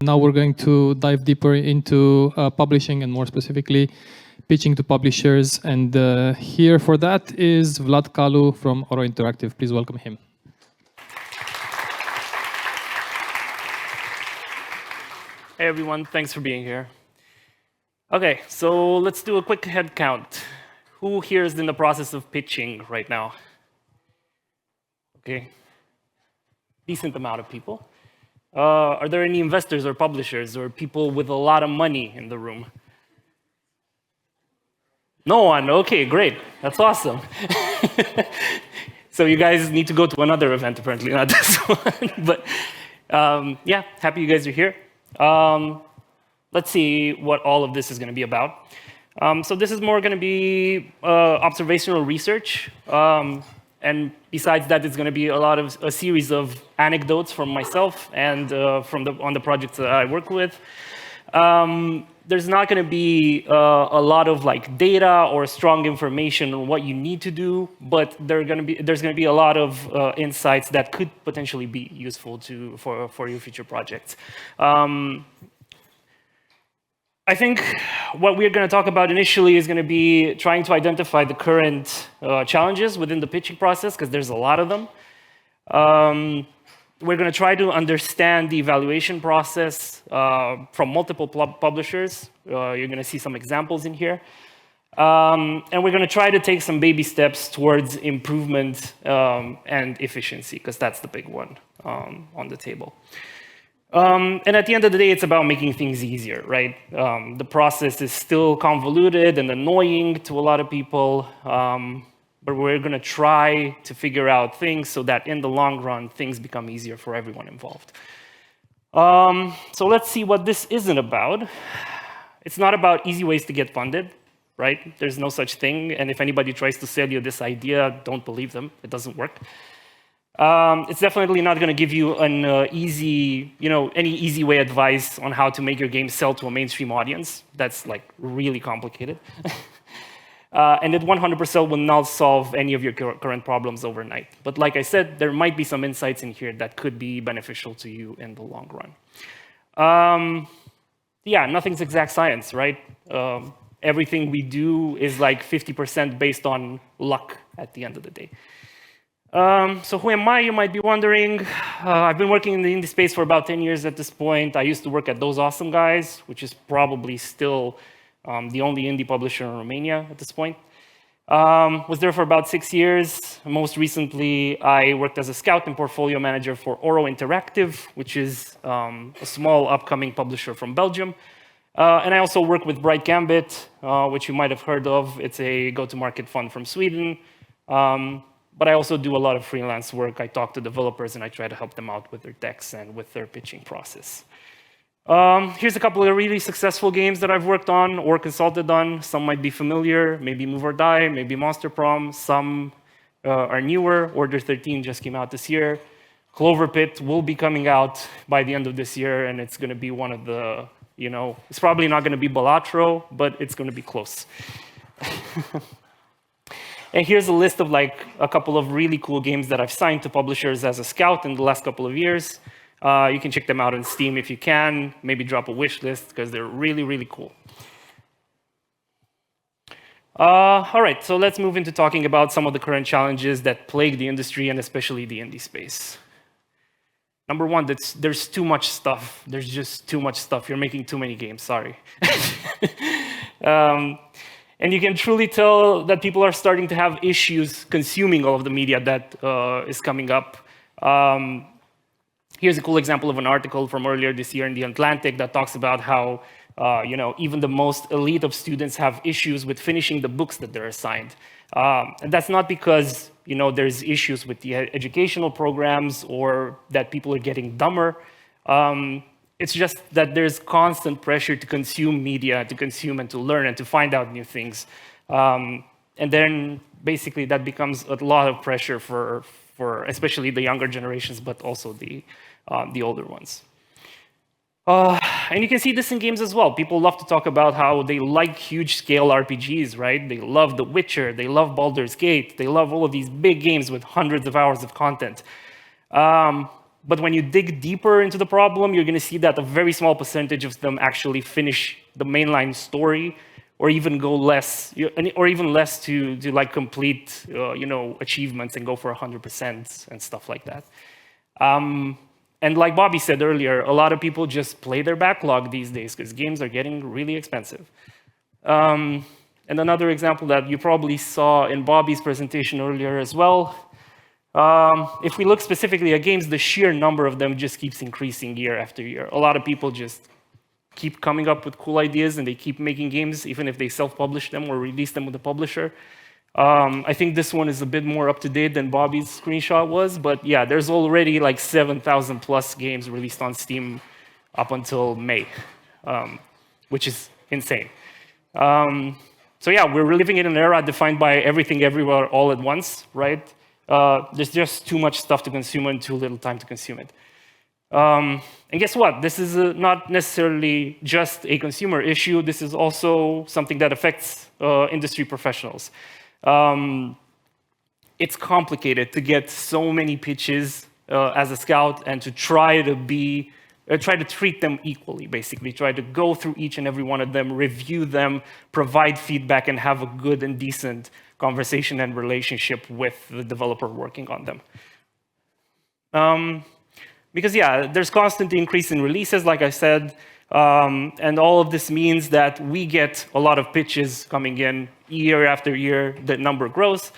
Now we're going to dive deeper into publishing and more specifically pitching to publishers. And here for that is Vlad Calu from Oro Interactive. Please welcome him. Hey everyone, thanks for being here. Okay, so let's do a quick head count. Who here is in the process of pitching right now? Okay, decent amount of people. Are there any investors or publishers or people with a lot of money in the room? No one, okay, great, that's awesome. So you guys need to go to another event apparently, not this one. But yeah, happy you guys are here. Let's see what all of this is going to be about. So this is more going to be observational research. And besides that, it's going to be a series of anecdotes from myself and on the projects that I work with. There's not going to be a lot of data or strong information on what you need to do, but there's going to be a lot of insights that could potentially be useful for your future projects. I think what we're going to talk about initially is going to be trying to identify the current challenges within the pitching process, because there's a lot of them. We're going to try to understand the evaluation process from multiple publishers. You're going to see some examples in here. And we're going to try to take some baby steps towards improvement and efficiency, because that's the big one on the table. And at the end of the day, it's about making things easier, right? The process is still convoluted and annoying to a lot of people, but we're going to try to figure out things so that in the long run, things become easier for everyone involved. So let's see what this isn't about. It's not about easy ways to get funded, right? There's no such thing, and if anybody tries to sell you this idea, don't believe them. It doesn't work. It's definitely not going to give you an any easy way advice on how to make your game sell to a mainstream audience. That's really complicated. And it 100% will not solve any of your current problems overnight. But like I said, there might be some insights in here that could be beneficial to you in the long run. Yeah, nothing's exact science, right? Everything we do is 50% based on luck at the end of the day. So who am I, you might be wondering. I've been working in the indie space for about 10 years at this point. I used to work at Those Awesome Guys, which is probably still the only indie publisher in Romania at this point. Was there for about 6 years. Most recently, I worked as a scout and portfolio manager for Oro Interactive, which is a small upcoming publisher from Belgium. And I also work with Bright Gambit, which you might have heard of. It's a go-to-market fund from Sweden. But I also do a lot of freelance work. I talk to developers, and I try to help them out with their decks and with their pitching process. Here's a couple of really successful games that I've worked on or consulted on. Some might be familiar, maybe Move or Die, maybe Monster Prom. Some are newer. Order 13 just came out this year. Clover Pit will be coming out by the end of this year, and it's going to be one of the, it's probably not going to be Balatro, but it's going to be close. And here's a list of a couple of really cool games that I've signed to publishers as a scout in the last couple of years. You can check them out on Steam if you can. Maybe drop a wish list, because they're really, really cool. All right, so let's move into talking about some of the current challenges that plague the industry and especially the indie space. Number one, there's too much stuff. There's just too much stuff. You're making too many games, sorry. And you can truly tell that people are starting to have issues consuming all of the media that is coming up. Here's a cool example of an article from earlier this year in The Atlantic that talks about how even the most elite of students have issues with finishing the books that they're assigned. And that's not because there's issues with the educational programs or that people are getting dumber. It's just that there's constant pressure to consume media, to consume and to learn and to find out new things. And then basically that becomes a lot of pressure for especially the younger generations, but also the older ones. And you can see this in games as well. People love to talk about how they like huge-scale RPGs, right? They love The Witcher, they love Baldur's Gate, they love all of these big games with hundreds of hours of content. But when you dig deeper into the problem, you're going to see that a very small percentage of them actually finish the mainline story, or even go less, or even less to like complete achievements and go for 100% and stuff like that. And like Bobby said earlier, a lot of people just play their backlog these days because games are getting really expensive. And another example that you probably saw in Bobby's presentation earlier as well, if we look specifically at games, the sheer number of them just keeps increasing year after year. A lot of people just keep coming up with cool ideas, and they keep making games, even if they self-publish them or release them with a publisher. I think this one is a bit more up-to-date than Bobby's screenshot was, but yeah, there's already like 7,000 plus games released on Steam up until May, which is insane. So yeah, we're living in an era defined by everything everywhere all at once, right? There's just too much stuff to consume and too little time to consume it. And guess what? This is not necessarily just a consumer issue. This is also something that affects industry professionals. It's complicated to get so many pitches as a scout and to try to treat them equally, basically. Try to go through each and every one of them, review them, provide feedback, and have a good and decent conversation and relationship with the developer working on them. Because yeah, there's constant increase in releases, like I said, and all of this means that we get a lot of pitches coming in year after year. The number grows.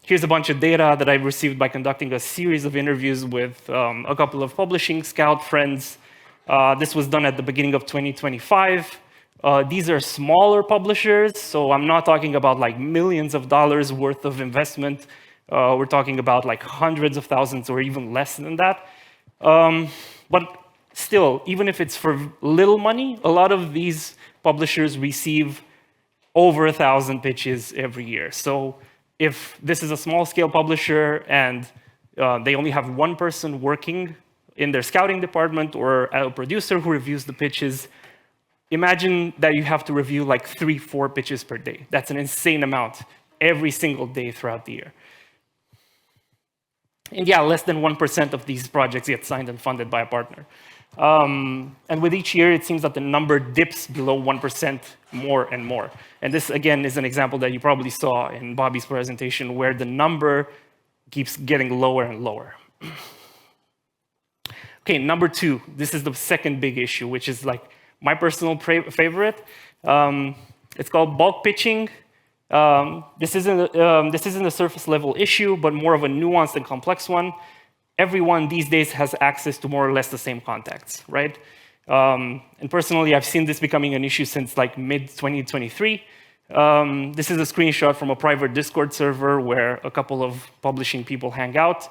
Here's a bunch of data that I received by conducting a series of interviews with a couple of publishing scout friends. This was done at the beginning of 2025. These are smaller publishers, so I'm not talking about like millions of dollars worth of investment. We're talking about like hundreds of thousands or even less than that. But still, even if it's for little money, a lot of these publishers receive over 1,000 pitches every year. So if this is a small-scale publisher and they only have one person working in their scouting department or a producer who reviews the pitches, imagine that you have to review like 3-4 pitches per day. That's an insane amount every single day throughout the year. And yeah, less than 1% of these projects get signed and funded by a partner. And with each year, it seems that the number dips below 1% more and more. And this, again, is an example that you probably saw in Bobby's presentation, where the number keeps getting lower and lower. Okay, number 2. This is the second big issue, which is like my personal favorite. It's called bulk pitching. This isn't a surface level issue, but more of a nuanced and complex one. Everyone these days has access to more or less the same contacts, right? And personally, I've seen this becoming an issue since like mid-2023. This is a screenshot from a private Discord server where a couple of publishing people hang out.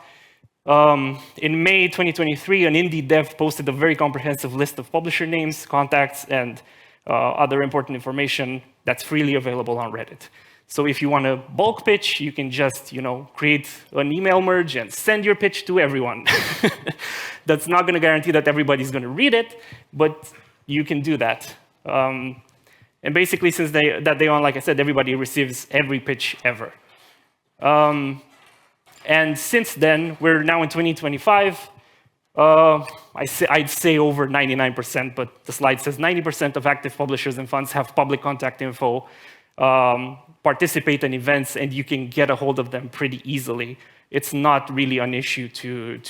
In May 2023, an indie dev posted a very comprehensive list of publisher names, contacts, and other important information that's freely available on Reddit. So if you want to bulk pitch, you can just create an email merge and send your pitch to everyone. That's not going to guarantee that everybody's going to read it, but you can do that. And basically, since that day on, like I said, everybody receives every pitch ever. And since then, we're now in 2025. I'd say over 99%, but the slide says 90% of active publishers and funds have public contact info, participate in events, and you can get a hold of them pretty easily. It's not really an issue to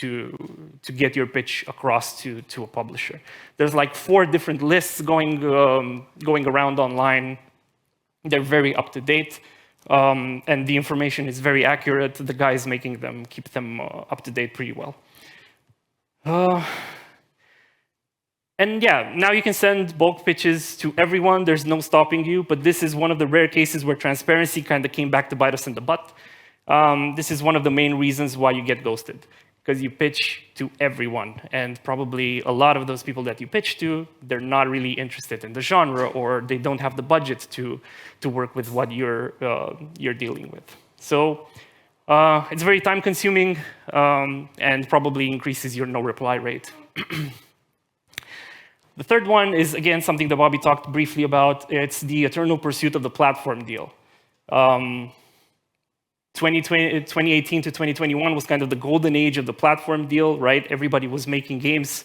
get your pitch across to a publisher. There's like 4 different lists going around online. They're very up to date. And the information is very accurate. The guys making them keep them up to date pretty well. And yeah, now you can send bulk pitches to everyone. There's no stopping you, but this is one of the rare cases where transparency kind of came back to bite us in the butt. This is one of the main reasons why you get ghosted, because you pitch to everyone, and probably a lot of those people that you pitch to, they're not really interested in the genre, or they don't have the budget to work with what you're dealing with. So it's very time-consuming and probably increases your no-reply rate. The third one is, again, something that Bobby talked briefly about. It's the eternal pursuit of the platform deal. 2 2018 to 2021 was kind of the golden age of the platform deal, right? Everybody was making games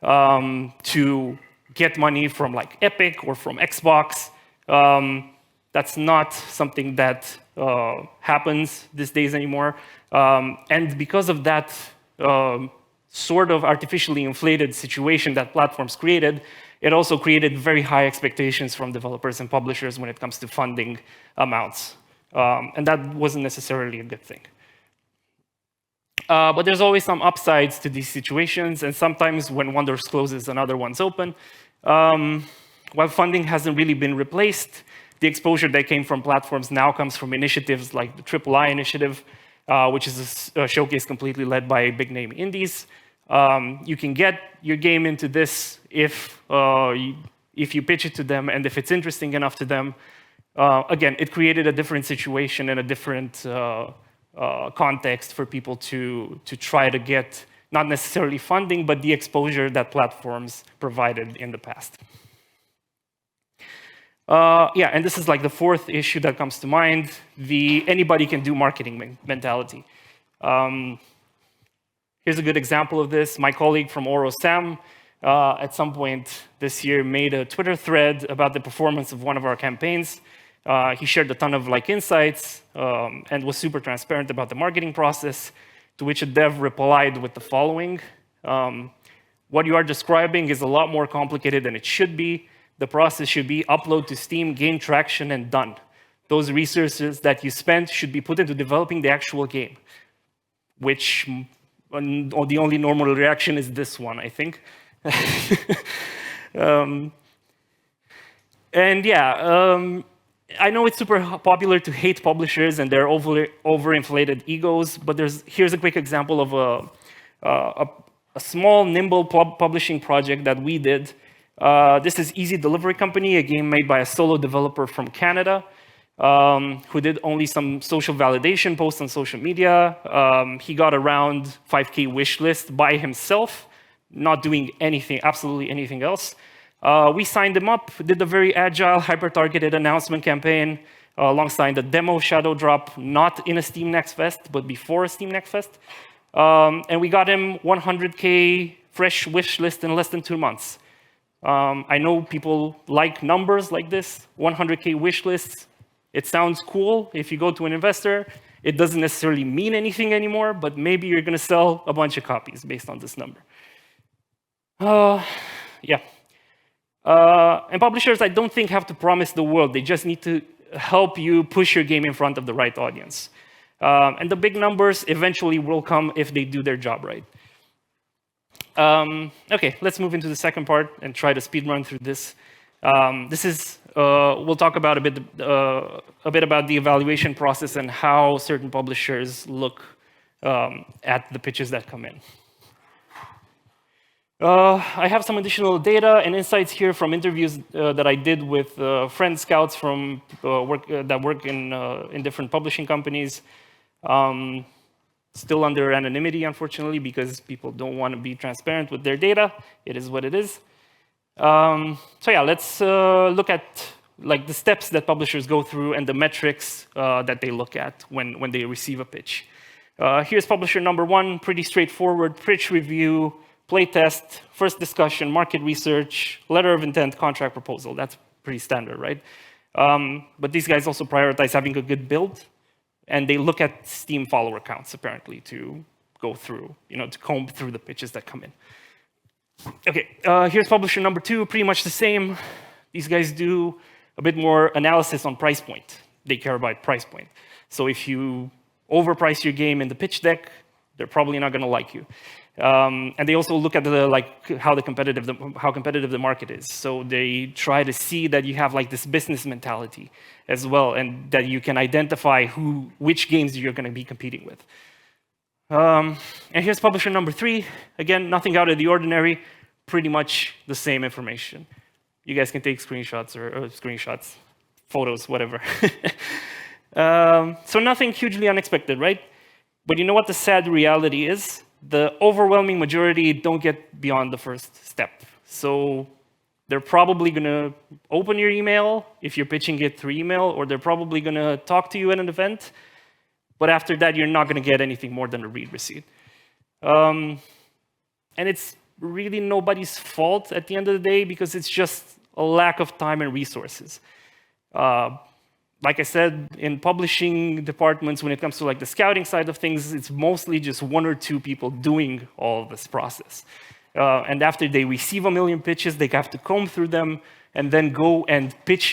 to get money from like Epic or from Xbox. That's not something that happens these days anymore. And because of that sort of artificially inflated situation that platforms created, it also created very high expectations from developers and publishers when it comes to funding amounts. And that wasn't necessarily a good thing. But there's always some upsides to these situations, and sometimes when one door closes, another one's open. While funding hasn't really been replaced, the exposure that came from platforms now comes from initiatives like the III initiative, which is a showcase completely led by big-name indies. You can get your game into this if you pitch it to them and if it's interesting enough to them. Again, it created a different situation and a different context for people to try to get not necessarily funding, but the exposure that platforms provided in the past. Yeah, and this is like the fourth issue that comes to mind, the anybody can do marketing mentality. Here's a good example of this. My colleague from Oro, Sam, at some point this year made a Twitter thread about the performance of one of our campaigns. He shared a ton of insights and was super transparent about the marketing process, to which a dev replied with the following. What you are describing is a lot more complicated than it should be. The process should be upload to Steam, gain traction, and done. Those resources that you spent should be put into developing the actual game, which the only normal reaction is this one, I think. And yeah, I know it's super popular to hate publishers and their overinflated egos, but here's a quick example of a small, nimble publishing project that we did. This is Easy Delivery Company, a game made by a solo developer from Canada who did only some social validation posts on social media. He got around 5K wish list by himself, not doing anything, absolutely anything else. We signed him up, did a very agile, hyper-targeted announcement campaign alongside the demo shadow drop, not in a Steam Next Fest, but before a Steam Next Fest. And we got him 100K fresh wish list in less than 2 months. I know people like numbers like this, 100K wish lists. It sounds cool if you go to an investor. It doesn't necessarily mean anything anymore, but maybe you're going to sell a bunch of copies based on this number. Yeah. And publishers, I don't think, have to promise the world. They just need to help you push your game in front of the right audience. And the big numbers eventually will come if they do their job right. OK, let's move into the second part and try to speed run through this. We'll talk about a bit about the evaluation process and how certain publishers look at the pitches that come in. I have some additional data and insights here from interviews that I did with friend scouts from that work in different publishing companies. Still under anonymity, unfortunately, because people don't want to be transparent with their data. It is what it is. So yeah, let's look at the steps that publishers go through and the metrics that they look at when they receive a pitch. Here's publisher number one, pretty straightforward: pitch review, play test, first discussion, market research, letter of intent, contract proposal. That's pretty standard, right? But these guys also prioritize having a good build, and they look at Steam follower counts, apparently, to go through, to comb through the pitches that come in. OK, here's publisher number two, pretty much the same. These guys do a bit more analysis on price point. They care about price point. So if you overprice your game in the pitch deck, they're probably not going to like you. And they also look at how competitive the market is. So they try to see that you have this business mentality as well, and that you can identify which games you're going to be competing with. And here's publisher number three. Again, nothing out of the ordinary. Pretty much the same information. You guys can take screenshots or photos, whatever. So nothing hugely unexpected, right? But you know what the sad reality is? The overwhelming majority don't get beyond the first step. So they're probably going to open your email if you're pitching it through email, or they're probably going to talk to you at an event. But after that, you're not going to get anything more than a read receipt. And it's really nobody's fault at the end of the day, because it's just a lack of time and resources. Like I said, in publishing departments, when it comes to like the scouting side of things, it's mostly just 1 or 2 people doing all of this process. And after they receive 1 million pitches, they have to comb through them and then go and pitch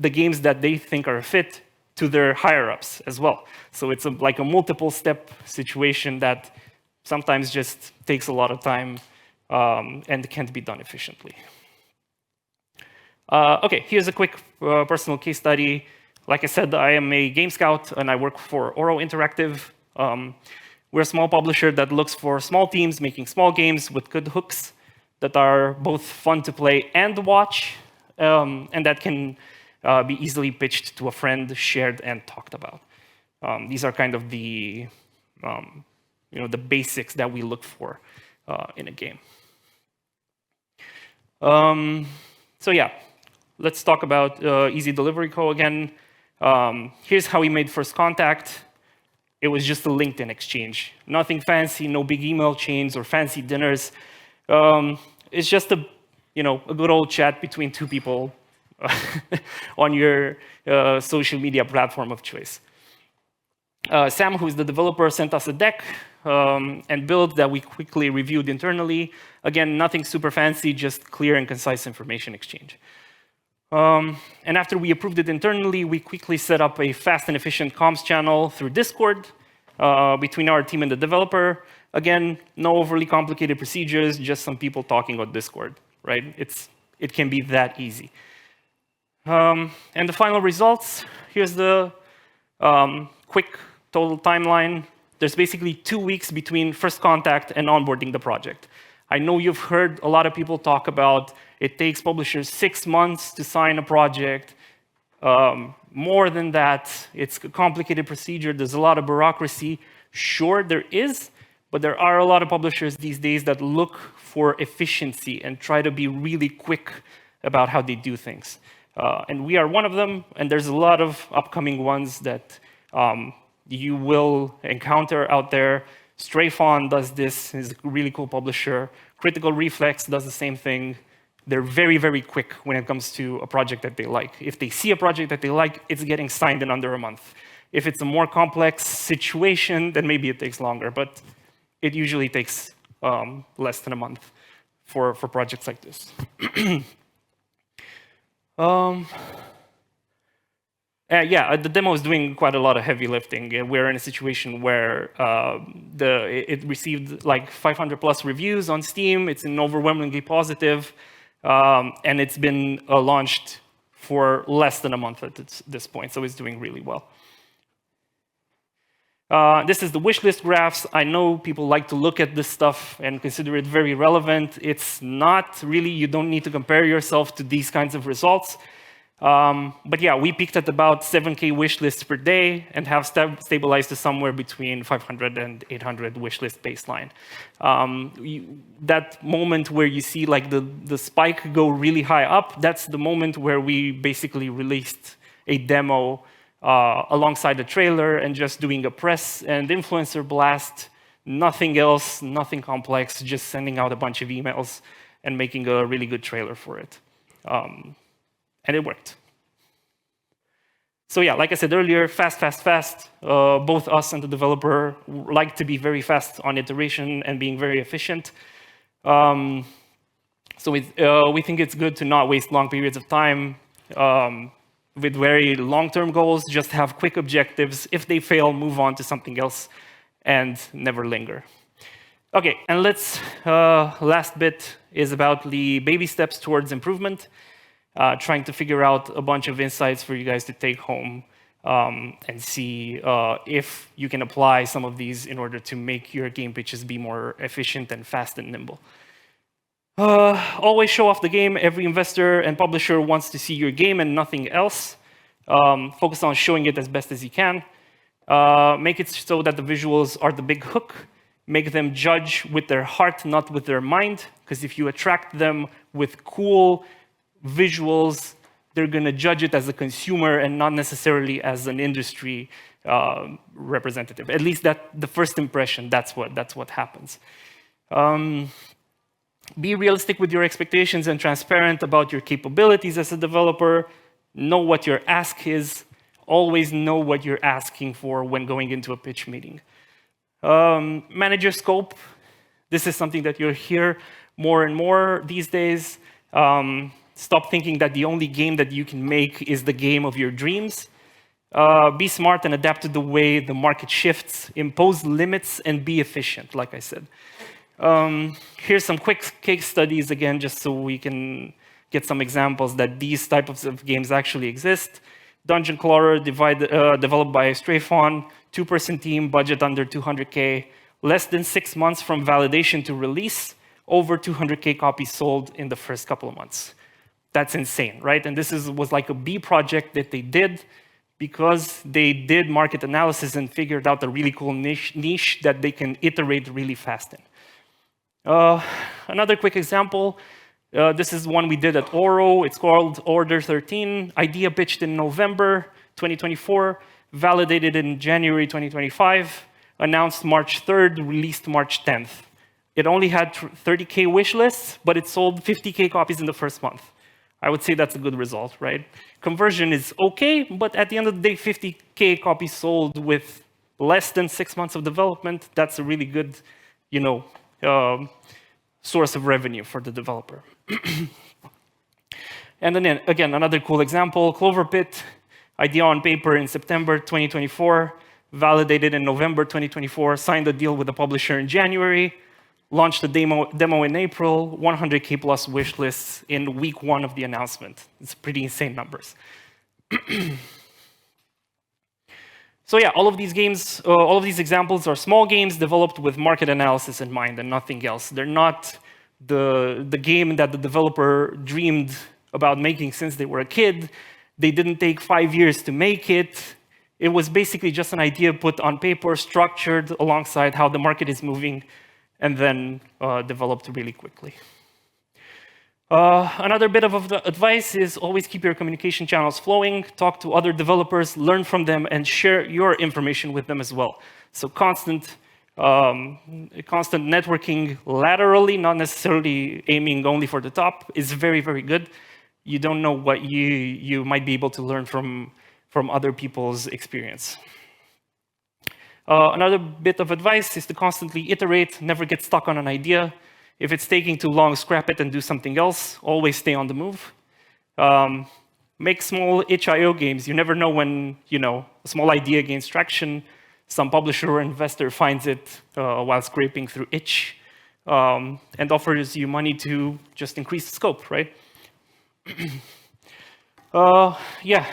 the games that they think are a fit to their higher-ups as well. So it's like a multiple-step situation that sometimes just takes a lot of time and can't be done efficiently. OK, here's a quick personal case study. Like I said, I am a game scout, and I work for Oro Interactive. We're a small publisher that looks for small teams making small games with good hooks that are both fun to play and watch, and that can be easily pitched to a friend, shared, and talked about. These are kind of the, the basics that we look for in a game. So yeah, let's talk about Easy Delivery Co. again. Here's how we made first contact. It was just a LinkedIn exchange. Nothing fancy, no big email chains or fancy dinners. It's just a good old chat between 2 people on your social media platform of choice. Sam, who is the developer, sent us a deck and build that we quickly reviewed internally. Again, nothing super fancy, just clear and concise information exchange. And after we approved it internally, we quickly set up a fast and efficient comms channel through Discord between our team and the developer. Again, no overly complicated procedures, just some people talking on Discord, right? It can be that easy. And the final results, here's the quick total timeline. There's basically 2 weeks between first contact and onboarding the project. I know you've heard a lot of people talk about it takes publishers 6 months to sign a project. More than that, it's a complicated procedure. There's a lot of bureaucracy. Sure, there is, but there are a lot of publishers these days that look for efficiency and try to be really quick about how they do things. And we are one of them, and there's a lot of upcoming ones that you will encounter out there. Strayfawn does this, is a really cool publisher. Critical Reflex does the same thing. They're very, very quick when it comes to a project that they like. If they see a project that they like, it's getting signed in under a month. If it's a more complex situation, then maybe it takes longer, but it usually takes less than a month for projects like this. Yeah, the demo is doing quite a lot of heavy lifting. We're in a situation where it received like 500 plus reviews on Steam. It's an overwhelmingly positive, and it's been launched for less than a month at this point, so it's doing really well. This is the wishlist graphs. I know people like to look at this stuff and consider it very relevant. It's not really. You don't need to compare yourself to these kinds of results. But yeah, we peaked at about 7K wishlists per day and have stabilized to somewhere between 500 and 800 wishlist baseline. That moment where you see like the spike go really high up, that's the moment where we basically released a demo alongside the trailer and just doing a press and influencer blast, nothing else, nothing complex, just sending out a bunch of emails and making a really good trailer for it. And it worked. So yeah, like I said earlier, fast, fast, fast. Both us and the developer like to be very fast on iteration and being very efficient. So we think it's good to not waste long periods of time with very long-term goals, just have quick objectives. If they fail, move on to something else and never linger. OK, and last bit is about the baby steps towards improvement. Trying to figure out a bunch of insights for you guys to take home and see if you can apply some of these in order to make your game pitches be more efficient and fast and nimble. Always show off the game. Every investor and publisher wants to see your game and nothing else. Focus on showing it as best as you can. Make it so that the visuals are the big hook. Make them judge with their heart, not with their mind. Because if you attract them with cool visuals, they're going to judge it as a consumer and not necessarily as an industry representative. At least the first impression, that's what happens. Be realistic with your expectations and transparent about your capabilities as a developer. Know what your ask is. Always know what you're asking for when going into a pitch meeting. Manage your scope. This is something that you'll hear more and more these days. Stop thinking that the only game that you can make is the game of your dreams. Be smart and adapt to the way the market shifts. Impose limits and be efficient, like I said. Here's some quick case studies, again, just so we can get some examples that these types of games actually exist. Dungeon Crawler, developed by Strayfon, 2-person team, budget under 200K, less than 6 months from validation to release, over 200K copies sold in the first couple of months. That's insane, right? And this was like a B project that they did because they did market analysis and figured out a really cool niche that they can iterate really fast in. Another quick example, this is one we did at Oro. It's called Order 13. Idea pitched in November 2024, validated in January 2025, announced March 3rd, released March 10th. It only had 30K wish lists, but it sold 50K copies in the first month. I would say that's a good result, right? Conversion is okay, but at the end of the day, 50K copies sold with less than 6 months of development, that's a really good, source of revenue for the developer. And then again, another cool example, Cloverpit, idea on paper in September 2024, validated in November 2024, signed a deal with the publisher in January, launched a demo in April, 100K plus wish lists in week 1 of the announcement. It's pretty insane numbers. So yeah, all of these games, all of these examples are small games developed with market analysis in mind and nothing else. They're not the game that the developer dreamed about making since they were a kid. They didn't take 5 years to make it. It was basically just an idea put on paper, structured alongside how the market is moving, and then developed really quickly. Another bit of advice is always keep your communication channels flowing, talk to other developers, learn from them, and share your information with them as well. So constant networking laterally, not necessarily aiming only for the top, is very, very good. You don't know what you might be able to learn from other people's experience. Another bit of advice is to constantly iterate, never get stuck on an idea. If it's taking too long, scrap it and do something else. Always stay on the move. Make small itch.io games. You never know when a small idea gains traction. Some publisher or investor finds it while scraping through itch and offers you money to just increase the scope, right? Yeah.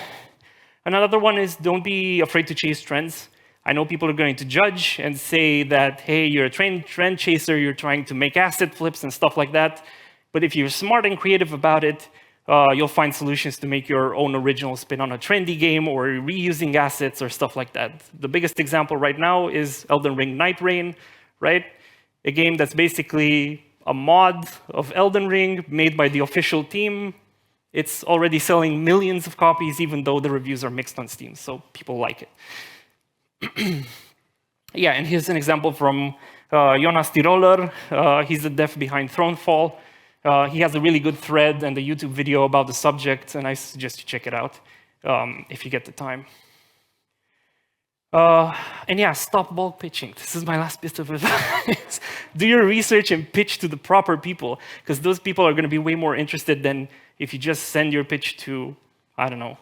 Another one is don't be afraid to chase trends. I know people are going to judge and say that, hey, you're a trend chaser, you're trying to make asset flips and stuff like that. But if you're smart and creative about it, you'll find solutions to make your own original spin on a trendy game or reusing assets or stuff like that. The biggest example right now is Elden Ring Night Rain, right? A game that's basically a mod of Elden Ring made by the official team. It's already selling millions of copies, even though the reviews are mixed on Steam, so people like it. Yeah, and here's an example from Jonas Tiroler. He's the dev behind Thronefall. He has a really good thread and a YouTube video about the subject, and I suggest you check it out if you get the time. And yeah, stop bulk pitching. This is my last bit of advice. Do your research and pitch to the proper people, because those people are going to be way more interested than if you just send your pitch to, I don't know,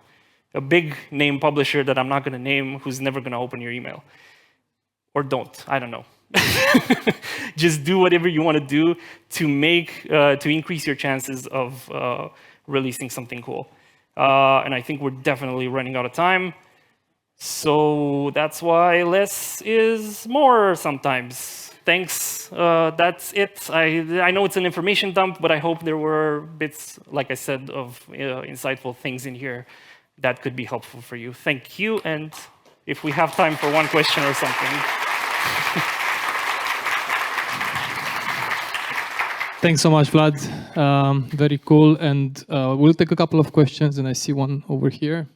a big name publisher that I'm not going to name who's never going to open your email. Or don't, I don't know. Just do whatever you want to do to increase your chances of releasing something cool. And I think we're definitely running out of time. So that's why less is more sometimes. Thanks, that's it. I know it's an information dump, but I hope there were bits, like I said, of insightful things in here that could be helpful for you. Thank you, and if we have time for one question or something. Thanks so much, Vlad. Very cool, and we'll take a couple of questions, and I see one over here.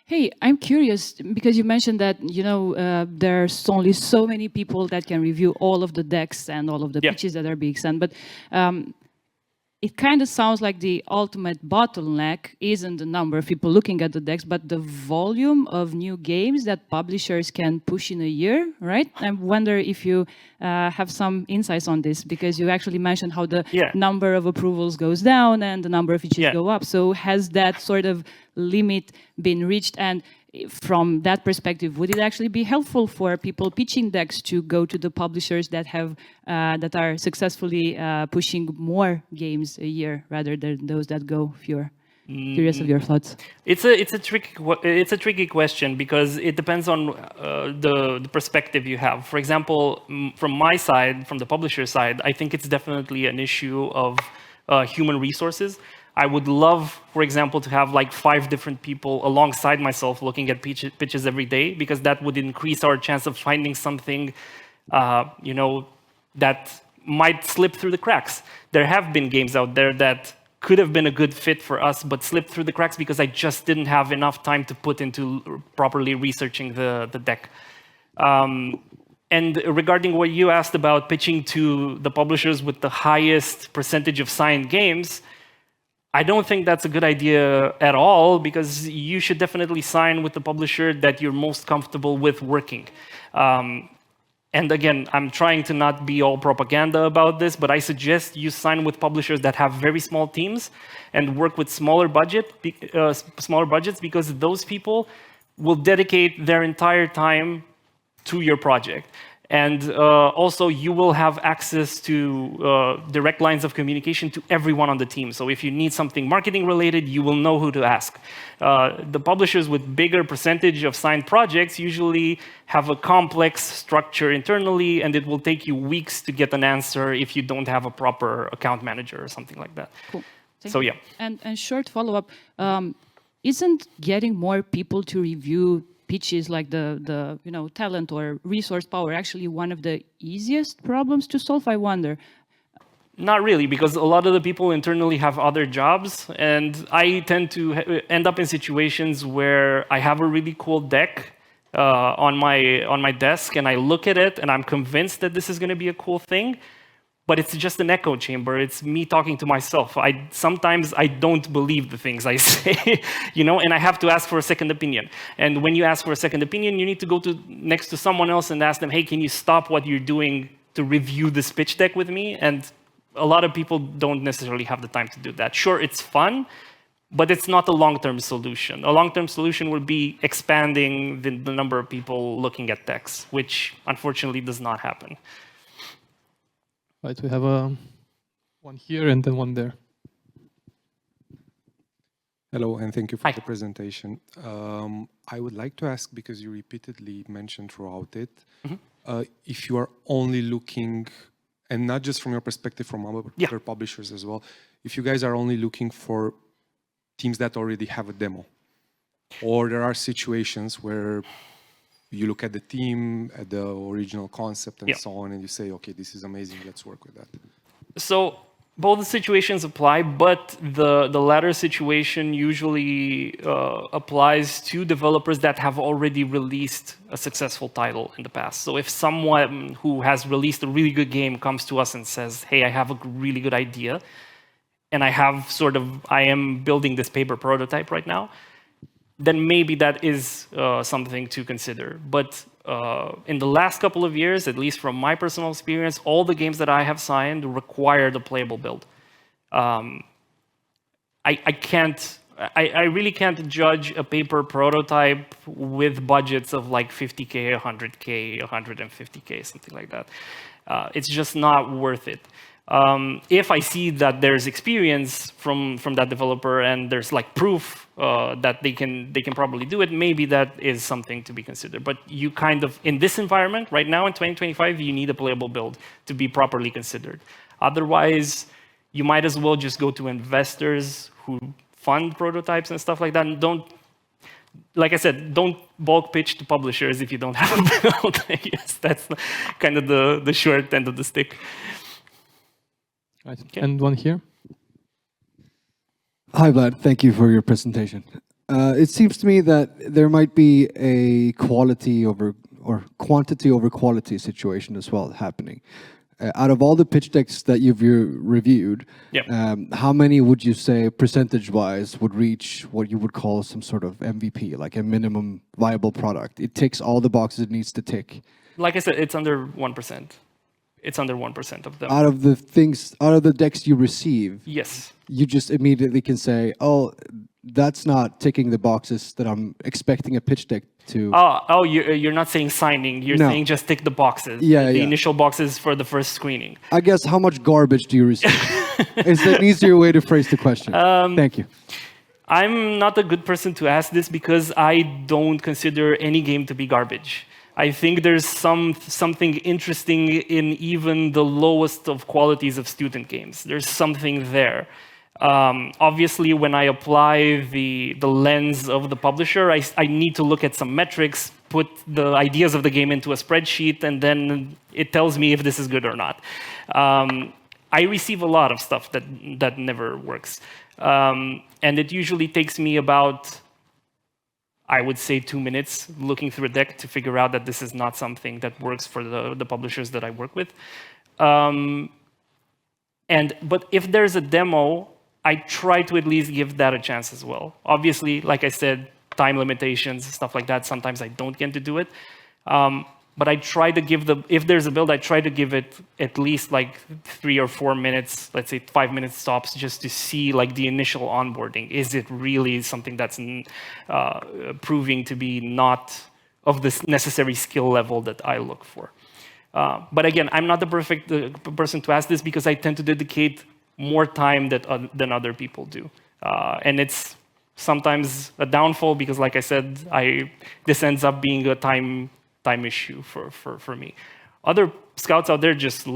Hey, I'm curious because you mentioned that there's only so many people that can review all of the decks and all of the pitches that are being sent, but it kind of sounds like the ultimate bottleneck isn't the number of people looking at the decks, but the volume of new games that publishers can push in a year, right? I wonder if you have some insights on this, because you actually mentioned how the number of approvals goes down and the number of pitches go up. So has that sort of limit been reached? And from that perspective, would it actually be helpful for people pitching decks to go to the publishers that have that are successfully pushing more games a year rather than those that go fewer? Curious of your thoughts. It's a tricky question because it depends on the perspective you have. For example, from my side, from the publisher side, I think it's definitely an issue of human resources. I would love, for example, to have like 5 different people alongside myself looking at pitches every day, because that would increase our chance of finding something, that might slip through the cracks. There have been games out there that could have been a good fit for us, but slipped through the cracks because I just didn't have enough time to put into properly researching the deck. And regarding what you asked about pitching to the publishers with the highest percentage of signed games, I don't think that's a good idea at all, because you should definitely sign with the publisher that you're most comfortable with working. And again, I'm trying to not be all propaganda about this, but I suggest you sign with publishers that have very small teams and work with smaller budgets, because those people will dedicate their entire time to your project. And also, you will have access to direct lines of communication to everyone on the team. So if you need something marketing related, you will know who to ask. The publishers with bigger percentage of signed projects usually have a complex structure internally, and it will take you weeks to get an answer if you don't have a proper account manager or something like that. Cool. So yeah. And short follow-up, isn't getting more people to review pitches like the talent or resource power actually one of the easiest problems to solve, I wonder? Not really, because a lot of the people internally have other jobs, and I tend to end up in situations where I have a really cool deck on my desk, and I look at it, and I'm convinced that this is going to be a cool thing, but it's just an echo chamber. It's me talking to myself. Sometimes I don't believe the things I say, and I have to ask for a second opinion. And when you ask for a second opinion, you need to go next to someone else and ask them, hey, can you stop what you're doing to review this pitch deck with me? And a lot of people don't necessarily have the time to do that. Sure, it's fun, but it's not a long-term solution. A long-term solution would be expanding the number of people looking at decks, which unfortunately does not happen. Right, we have one here and then one there. Hello, and thank you for the presentation. I would like to ask, because you repeatedly mentioned throughout it, if you are only looking, and not just from your perspective, from other publishers as well, if you guys are only looking for teams that already have a demo, or there are situations where you look at the team, at the original concept and so on, and you say, okay, this is amazing, let's work with that. So both situations apply, but the latter situation usually applies to developers that have already released a successful title in the past. So if someone who has released a really good game comes to us and says, hey, I have a really good idea, and I am building this paper prototype right now, then maybe that is something to consider. But in the last couple of years, at least from my personal experience, all the games that I have signed required a playable build. I really can't judge a paper prototype with budgets of like 50K, 100K, 150K, something like that. It's just not worth it. If I see that there's experience from that developer and there's like proof that they can probably do it, maybe that is something to be considered. But you in this environment right now in 2025, you need a playable build to be properly considered. Otherwise, you might as well just go to investors who fund prototypes and stuff like that. And like I said, don't bulk pitch to publishers if you don't have a build. Yes, that's kind of the short end of the stick. Right. Okay. And one here. Hi, Vlad. Thank you for your presentation. It seems to me that there might be a quality over or quantity over quality situation as well happening. Out of all the pitch decks that you've reviewed, Yep. how many would you say percentage-wise would reach what you would call some sort of MVP, like a minimum viable product? It ticks all the boxes it needs to tick. Like I said, it's under 1%. It's under 1% of them. Out of the decks you receive, Yes. you just immediately can say, oh, that's not ticking the boxes that I'm expecting a pitch deck to. Oh, you're not saying signing. You're No. saying just tick the boxes. Yeah, the yeah. initial boxes for the first screening. I guess how much garbage do you receive? Is that an easier way to phrase the question? Thank you. I'm not a good person to ask this because I don't consider any game to be garbage. I think there's something interesting in even the lowest of qualities of student games. There's something there. Obviously, when I apply the lens of the publisher, I need to look at some metrics, put the ideas of the game into a spreadsheet, and then it tells me if this is good or not. I receive a lot of stuff that never works. And it usually takes me about, I would say, 2 minutes looking through a deck to figure out that this is not something that works for the publishers that I work with. But if there's a demo, I try to at least give that a chance as well. Obviously, like I said, time limitations, stuff like that, sometimes I don't get to do it. But I try to give if there's a build, I try to give it at least like 3 or 4 minutes, let's say 5 minutes stops, just to see like the initial onboarding. Is it really something that's proving to be not of this necessary skill level that I look for? But again, I'm not the perfect person to ask this because I tend to dedicate more time than other people do. And it's sometimes a downfall because, like I said, this ends up being a time issue for me. Other scouts out there just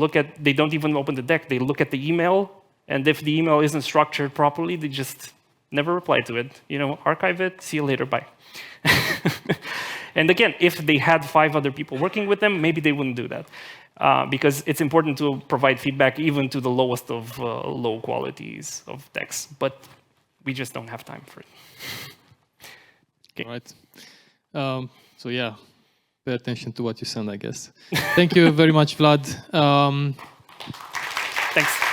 they don't even open the deck, they look at the email, and if the email isn't structured properly, they just never reply to it. Archive it, see you later, bye. And again, if they had 5 other people working with them, maybe they wouldn't do that. Because it's important to provide feedback even to the lowest of low qualities of decks. But we just don't have time for it. Okay. All right. So yeah, pay attention to what you send, I guess. Thank you very much, Vlad. Thanks.